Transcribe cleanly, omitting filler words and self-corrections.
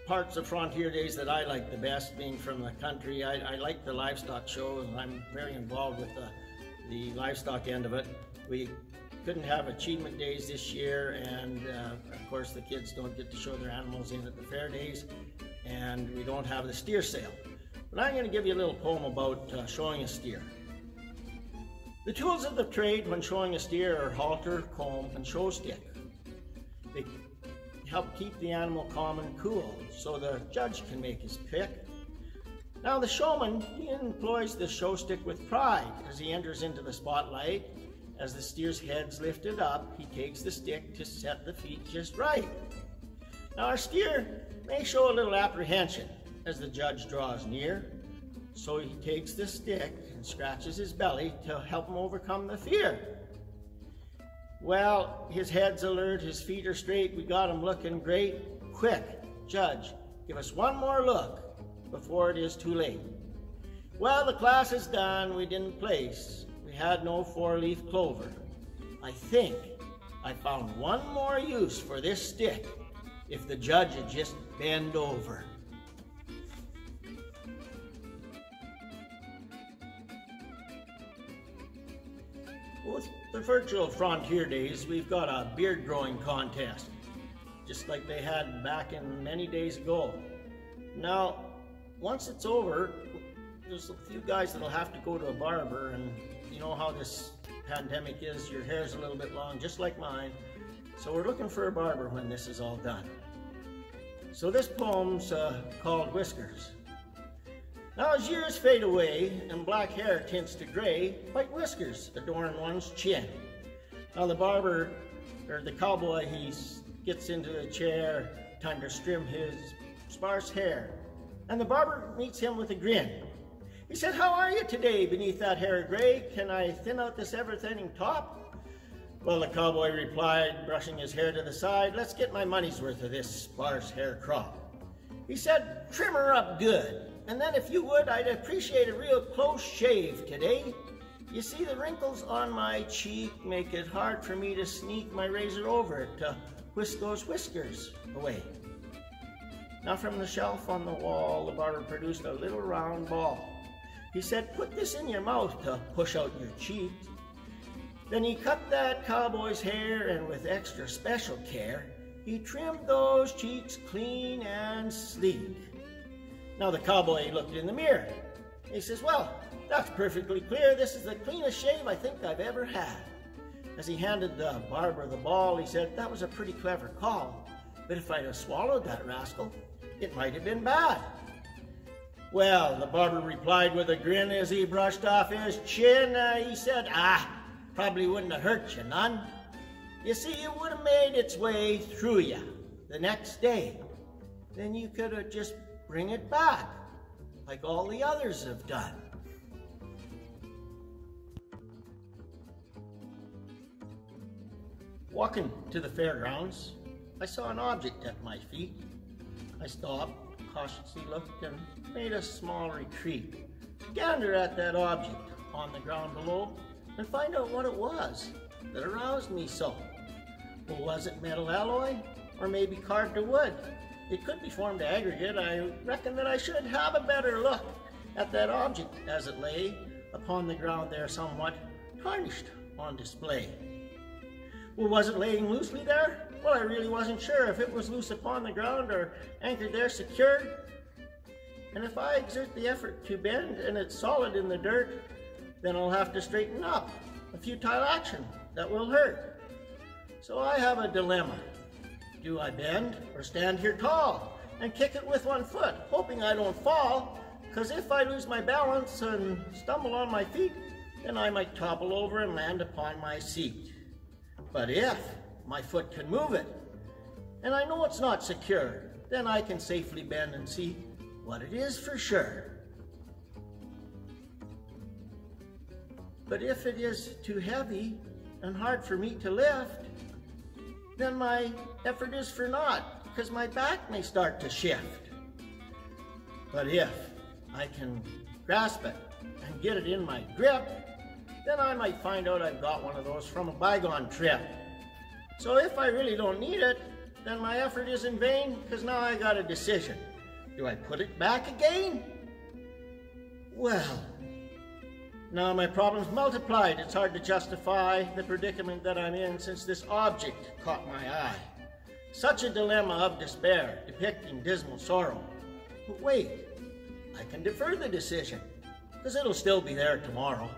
parts of Frontier Days that I like the best, being from the country. I like the livestock show, and I'm very involved with the livestock end of it. We couldn't have achievement days this year, and of course the kids don't get to show their animals in at the fair days, and we don't have the steer sale. But I'm going to give you a little poem about showing a steer. The tools of the trade when showing a steer are halter, comb, and show stick. They help keep the animal calm and cool so the judge can make his pick. Now the showman, he employs the show stick with pride as he enters into the spotlight. As the steer's head's lifted up, he takes the stick to set the feet just right. Now our steer may show a little apprehension as the judge draws near, so he takes the stick and scratches his belly to help him overcome the fear. Well, his head's alert, his feet are straight, we got him looking great. Quick, judge, give us one more look before it is too late. Well, the class is done, we didn't place. We had no four-leaf clover. I think I found one more use for this stick if the judge had just bend over. With the virtual Frontier Days, we've got a beard growing contest, just like they had back in many days ago. Now, once it's over, there's a few guys that'll have to go to a barber, and you know how this pandemic is, your hair's a little bit long, just like mine. So we're looking for a barber when this is all done. So this poem's called Whiskers. Now as years fade away and black hair tints to gray, white whiskers adorn one's chin. Now the barber, or the cowboy, he gets into the chair, time to trim his sparse hair. And the barber meets him with a grin. He said, "How are you today beneath that hair gray? Can I thin out this ever-thinning top?" Well, the cowboy replied, brushing his hair to the side, "Let's get my money's worth of this sparse hair crop." He said, "Trim her up good. And then if you would, I'd appreciate a real close shave today. You see, the wrinkles on my cheek make it hard for me to sneak my razor over it to whisk those whiskers away." Now from the shelf on the wall, the barber produced a little round ball. He said, "Put this in your mouth to push out your cheek." Then he cut that cowboy's hair, and with extra special care, he trimmed those cheeks clean and sleek. Now the cowboy looked in the mirror. He says, "Well, that's perfectly clear. This is the cleanest shave I think I've ever had." As he handed the barber the ball, he said, "That was a pretty clever call, but if I'd have swallowed that rascal, it might have been bad." Well, the barber replied with a grin as he brushed off his chin. He said, "Probably wouldn't have hurt you none. You see, it would have made its way through you the next day. Then you could have just bring it back, like all the others have done." Walking to the fairgrounds, I saw an object at my feet. I stopped, cautiously looked, and made a small retreat to gander at that object on the ground below and find out what it was that aroused me so. Well, was it metal alloy, or maybe carved to wood? It could be formed aggregate. I reckon that I should have a better look at that object as it lay upon the ground there, somewhat tarnished on display. Well, was it laying loosely there? Well, I really wasn't sure if it was loose upon the ground or anchored there secured. And if I exert the effort to bend and it's solid in the dirt, then I'll have to straighten up. A futile action that will hurt. So I have a dilemma. Do I bend or stand here tall and kick it with one foot, hoping I don't fall? Because if I lose my balance and stumble on my feet, then I might topple over and land upon my seat. But if my foot can move it, and I know it's not secure, then I can safely bend and see what it is for sure. But if it is too heavy and hard for me to lift, then my effort is for naught, because my back may start to shift. But if I can grasp it and get it in my grip, then I might find out I've got one of those from a bygone trip. So if I really don't need it, then my effort is in vain, because now I got a decision. Do I put it back again? Well, now my problem's multiplied. It's hard to justify the predicament that I'm in since this object caught my eye. Such a dilemma of despair, depicting dismal sorrow. But wait, I can defer the decision, because it'll still be there tomorrow.